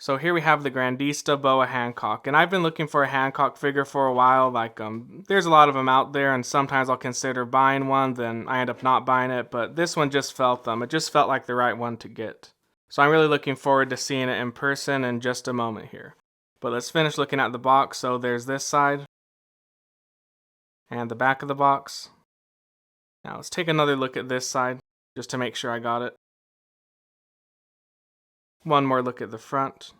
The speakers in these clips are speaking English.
So here we have the Grandista Boa Hancock, and I've been looking for a Hancock figure for a while. There's a lot of them out there, and sometimes I'll consider buying one, then I end up not buying it, but this one just felt it just felt like the right one to get. So I'm really looking forward to seeing it in person in just a moment here. But let's finish looking at the box. So there's this side, and the back of the box. Now let's take another look at this side, just to make sure I got it. One more look at the front.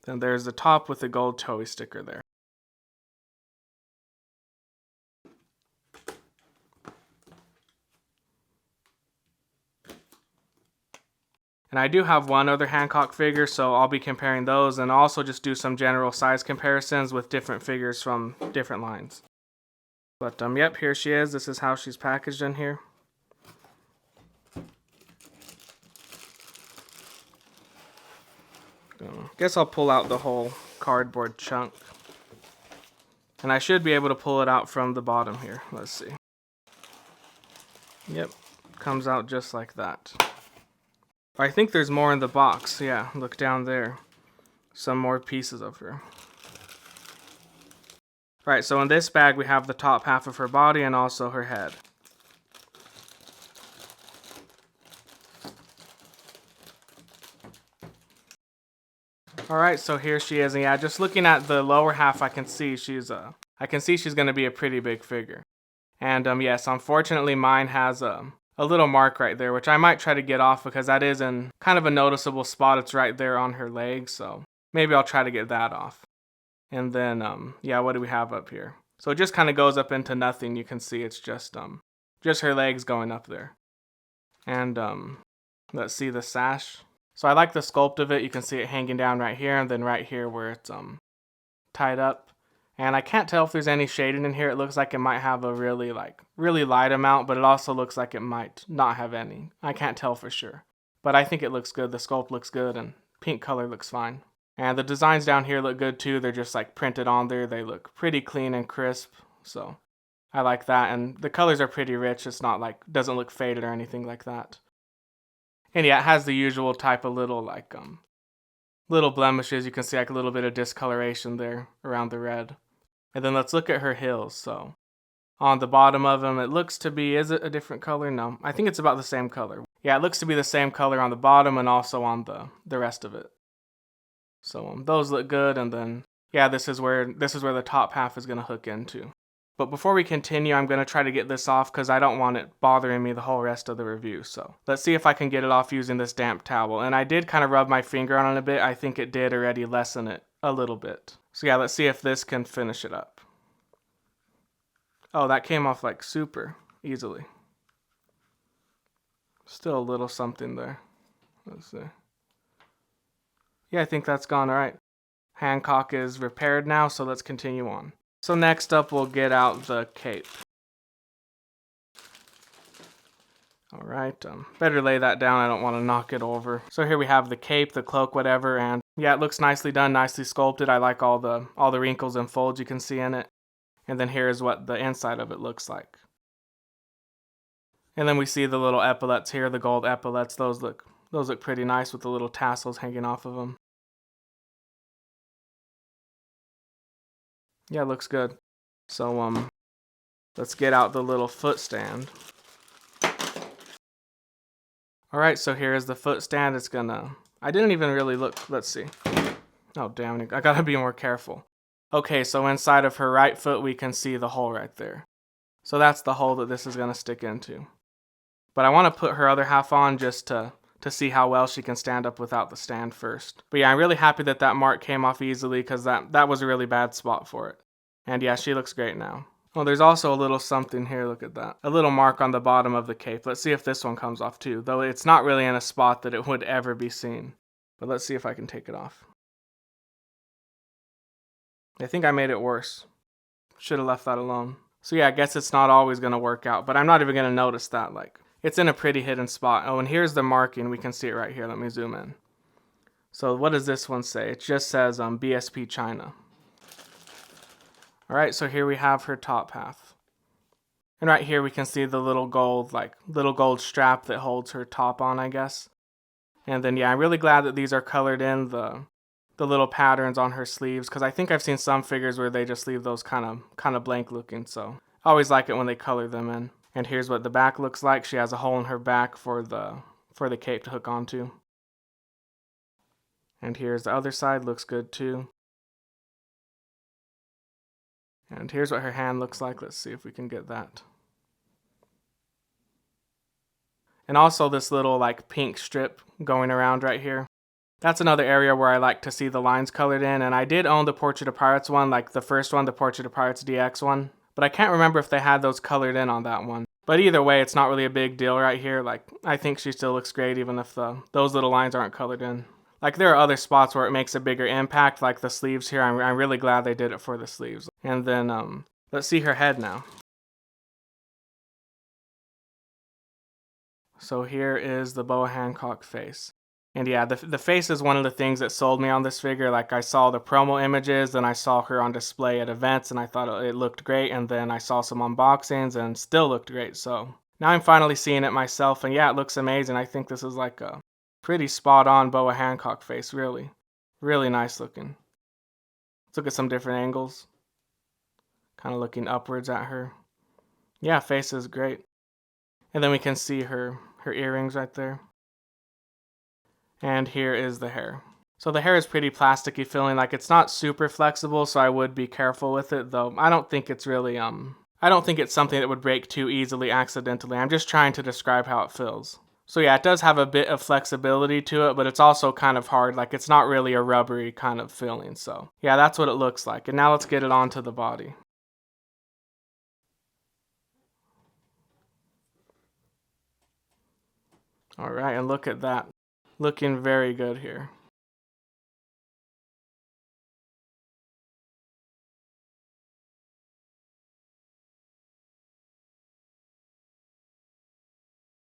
Then there's the top with the gold toy sticker there. And I do have one other Hancock figure, so I'll be comparing those and also just do some general size comparisons with different figures from different lines. But yep, here she is. This is how she's packaged in here. Guess I'll pull out the whole cardboard chunk. And I should be able to pull it out from the bottom here. Let's see. Yep, comes out just like that. I think there's more in the box. Yeah, look down there. Some more pieces of her. Right, so in this bag we have the top half of her body and also her head. Alright, so here she is, and yeah, just looking at the lower half I can see she's gonna be a pretty big figure. And yes, unfortunately mine has a little mark right there, which I might try to get off because that is in kind of a noticeable spot. It's right there on her leg, so maybe I'll try to get that off. And then yeah, what do we have up here? So it just kind of goes up into nothing. You can see it's just her legs going up there. And let's see the sash. So I like the sculpt of it. You can see it hanging down right here and then right here where it's tied up. And I can't tell if there's any shading in here. It looks like it might have a really light amount, but it also looks like it might not have any. I can't tell for sure. But I think it looks good. The sculpt looks good and pink color looks fine. And the designs down here look good too. They're just printed on there. They look pretty clean and crisp. So I like that. And the colors are pretty rich. It's not doesn't look faded or anything like that. And yeah, it has the usual type of little little blemishes. You can see a little bit of discoloration there around the red. And then let's look at her heels. So on the bottom of them, it looks to be, is it a different color? No, I think it's about the same color. Yeah, it looks to be the same color on the bottom and also on the rest of it. So those look good, and then yeah, this is where the top half is going to hook into. But before we continue, I'm going to try to get this off because I don't want it bothering me the whole rest of the review. So let's see if I can get it off using this damp towel. And I did kind of rub my finger on it a bit. I think it did already lessen it a little bit. So yeah, let's see if this can finish it up. Oh, that came off super easily. Still a little something there. Let's see. Yeah, I think that's gone all right. Hancock is repaired now, so let's continue on. So next up, we'll get out the cape. All right, better lay that down. I don't want to knock it over. So here we have the cape, the cloak, whatever, and yeah, it looks nicely done, nicely sculpted. I like all the wrinkles and folds you can see in it. And then here's what the inside of it looks like. And then we see the little epaulets here, the gold epaulets. Those look pretty nice with the little tassels hanging off of them. Yeah, looks good. So let's get out the little foot stand. All right, so here is the foot stand. I didn't even really look. Let's see. Oh, damn, I gotta be more careful. Okay, so inside of her right foot, we can see the hole right there. So that's the hole that this is gonna stick into. But I want to put her other half on just to see how well she can stand up without the stand first. But yeah, I'm really happy that mark came off easily because that was a really bad spot for it. And yeah, she looks great now. Oh, there's also a little something here, look at that. A little mark on the bottom of the cape. Let's see if this one comes off too, though it's not really in a spot that it would ever be seen. But let's see if I can take it off. I think I made it worse. Should have left that alone. So yeah, I guess it's not always going to work out, but I'm not even going to notice that. It's in a pretty hidden spot. Oh, and here's the marking. We can see it right here. Let me zoom in. So what does this one say? It just says BSP China. All right, so here we have her top half. And right here we can see the little gold strap that holds her top on, I guess. And then yeah, I'm really glad that these are colored in, the little patterns on her sleeves, because I think I've seen some figures where they just leave those kind of blank looking. So I always like it when they color them in. And here's what the back looks like. She has a hole in her back for the cape to hook onto. And here's the other side, looks good too. And here's what her hand looks like. Let's see if we can get that. And also this little like pink strip going around right here. That's another area where I like to see the lines colored in. And I did own the Portrait of Pirates one, like the first one, the Portrait of Pirates DX one. But I can't remember if they had those colored in on that one. But either way, it's not really a big deal right here. Like, I think she still looks great even if those little lines aren't colored in. Like, there are other spots where it makes a bigger impact, like the sleeves here. I'm really glad they did it for the sleeves. And then, let's see her head now. So here is the Boa Hancock face. And yeah, the face is one of the things that sold me on this figure. Like, I saw the promo images, then I saw her on display at events, and I thought it looked great. And then I saw some unboxings, and still looked great. So now I'm finally seeing it myself, and yeah, it looks amazing. I think this is like a pretty spot-on Boa Hancock face, really. Really nice looking. Let's look at some different angles. Kind of looking upwards at her. Yeah, face is great. And then we can see her earrings right there. And here is the hair. So the hair is pretty plasticky feeling, like it's not super flexible, so I would be careful with it, though I don't think it's really, I don't think it's something that would break too easily accidentally. I'm just trying to describe how it feels. So yeah, it does have a bit of flexibility to it, but it's also kind of hard, like it's not really a rubbery kind of feeling, so yeah, that's what it looks like. And now let's get it onto the body. Alright, and look at that. Looking very good here.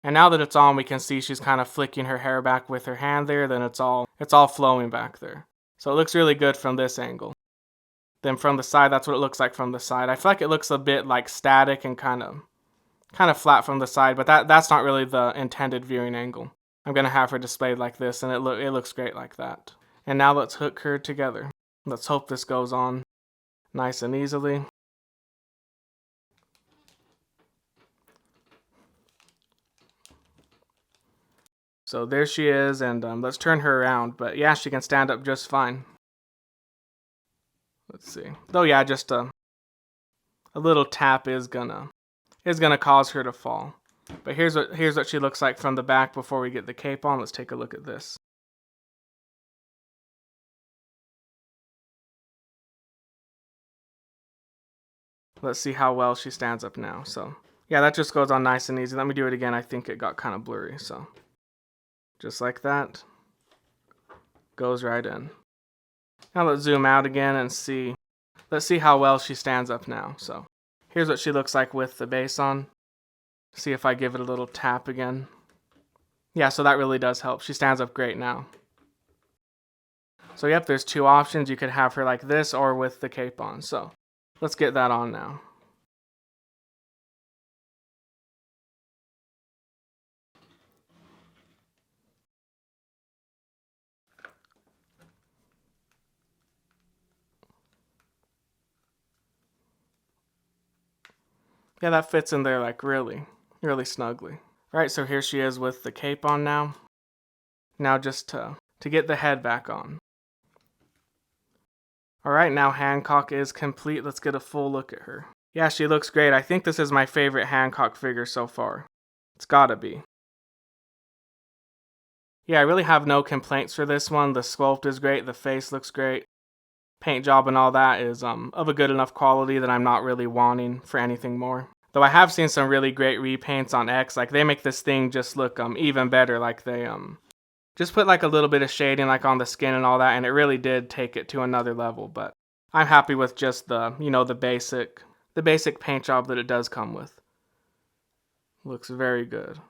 And now that it's on, we can see she's kind of flicking her hair back with her hand there, then it's all flowing back there. So it looks really good from this angle. Then from the side, that's what it looks like from the side. I feel like it looks a bit like static and kind of flat from the side, but that's not really the intended viewing angle. I'm going to have her displayed like this, and it looks great like that. And now let's hook her together. Let's hope this goes on nice and easily. So there she is, and let's turn her around. But yeah, she can stand up just fine. Let's see. Though yeah, just a little tap is gonna cause her to fall. But here's what she looks like from the back before we get the cape on. Let's take a look at this. Let's see how well she stands up now. So yeah, that just goes on nice and easy. Let me do it again. I think it got kind of blurry. So just like that, goes right in. Now let's zoom out again and see. Let's see how well she stands up now. So here's what she looks like with the base on. See if I give it a little tap again. Yeah, so that really does help. She stands up great now. So yep, there's two options. You could have her like this or with the cape on. So let's get that on now. Yeah, that fits in there like really snugly. Alright, so here she is with the cape on now. Now just to get the head back on. Alright, now Hancock is complete. Let's get a full look at her. Yeah, she looks great. I think this is my favorite Hancock figure so far. It's gotta be. Yeah, I really have no complaints for this one. The sculpt is great, the face looks great. Paint job and all that is of a good enough quality that I'm not really wanting for anything more. Though I have seen some really great repaints on X, like they make this thing just look even better, like they just put like a little bit of shading like on the skin and all that, and it really did take it to another level. But I'm happy with just the the basic paint job that it does come with. Looks very good.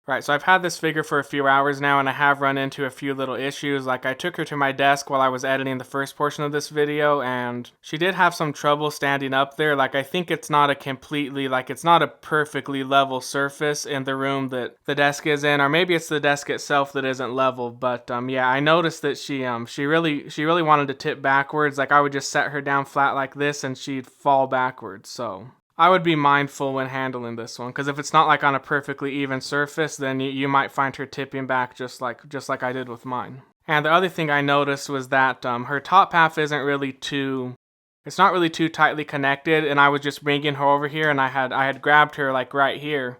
Right, so I've had this figure for a few hours now, and I have run into a few little issues. Like, I took her to my desk while I was editing the first portion of this video, and she did have some trouble standing up there. Like, I think it's not a completely, like, it's not a perfectly level surface in the room that the desk is in, or maybe it's the desk itself that isn't level. But yeah, I noticed that she really wanted to tip backwards. Like, I would just set her down flat like this, and she'd fall backwards. So I would be mindful when handling this one, because if it's not like on a perfectly even surface, then you might find her tipping back just like I did with mine. And the other thing I noticed was that her top half isn't really it's not really too tightly connected, and I was just bringing her over here, and I had grabbed her like right here,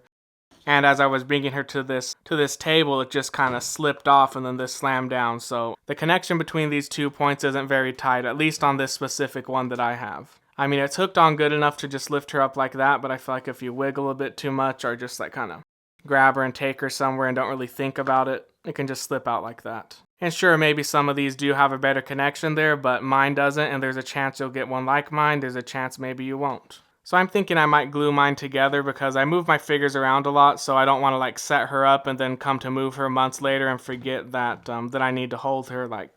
and as I was bringing her to this table, it just kind of slipped off, and then this slammed down. So the connection between these 2 points isn't very tight, at least on this specific one that I have. I mean, it's hooked on good enough to just lift her up like that, but I feel like if you wiggle a bit too much or just like kind of grab her and take her somewhere and don't really think about it, it can just slip out like that. And sure, maybe some of these do have a better connection there, but mine doesn't, and there's a chance you'll get one like mine. There's a chance maybe you won't. So I'm thinking I might glue mine together because I move my figures around a lot, so I don't want to like set her up and then come to move her months later and forget that that I need to hold her like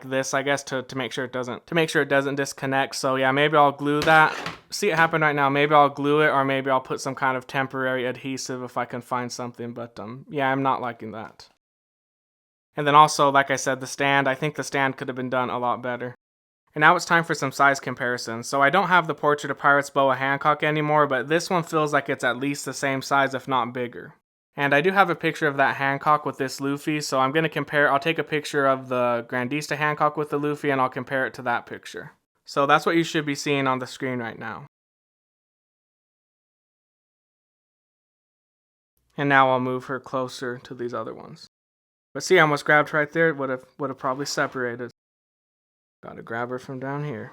this, I guess, to make sure it doesn't disconnect. So yeah, maybe I'll glue that. See it happen right now. Maybe I'll glue it, or maybe I'll put some kind of temporary adhesive if I can find something. But yeah, I'm not liking that. And then also, like I said, the stand. I think the stand could have been done a lot better. And now it's time for some size comparisons. So I don't have the Portrait of Pirates Boa Hancock anymore, but this one feels like it's at least the same size, if not bigger. And I do have a picture of that Hancock with this Luffy, so I'm going to compare. I'll take a picture of the Grandista Hancock with the Luffy, and I'll compare it to that picture. So that's what you should be seeing on the screen right now. And now I'll move her closer to these other ones. But see, I almost grabbed her right there. It would have probably separated. Gotta grab her from down here.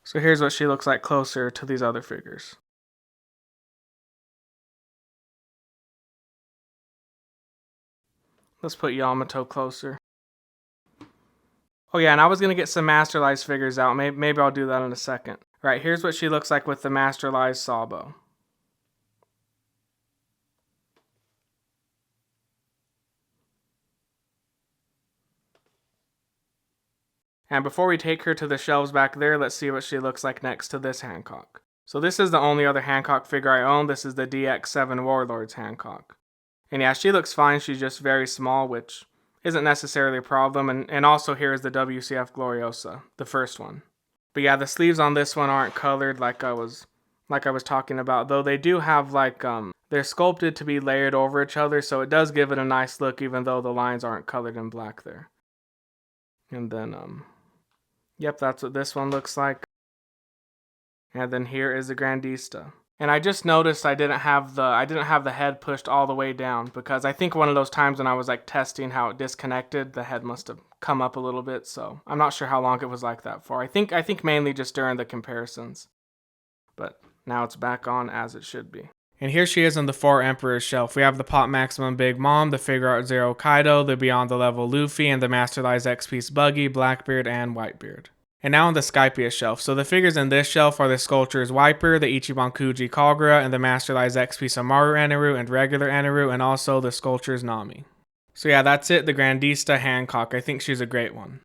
So here's what she looks like closer to these other figures. Let's put Yamato closer. Oh yeah, and I was going to get some Masterlized figures out. Maybe I'll do that in a second. Right, here's what she looks like with the Masterlized Sabo. And before we take her to the shelves back there, let's see what she looks like next to this Hancock. So this is the only other Hancock figure I own. This is the DX7 Warlords Hancock. And yeah, she looks fine. She's just very small, which isn't necessarily a problem. And also here is the WCF Gloriosa, the first one. But yeah, the sleeves on this one aren't colored like I was talking about, though they do have they're sculpted to be layered over each other, so it does give it a nice look even though the lines aren't colored in black there. And then yep, that's what this one looks like. And then here is the Grandista. And I just noticed I didn't have the head pushed all the way down, because I think one of those times when I was like testing how it disconnected, the head must have come up a little bit, so I'm not sure how long it was like that for. I think mainly just during the comparisons. But now it's back on as it should be. And here she is on the 4 Emperors shelf. We have the Pop Maximum Big Mom, the Figure Art Zero Kaido, the Beyond the Level Luffy, and the Masterlized X-Piece Buggy, Blackbeard, and Whitebeard. And now on the Skypiea shelf. So the figures in this shelf are the Sculptures Wiper, the Ichiban Kuji Kagura, and the Masterlized X-Piece Amaru Eneru and regular Eneru, and also the Sculptures Nami. So yeah, that's it, the Grandista Hancock. I think she's a great one.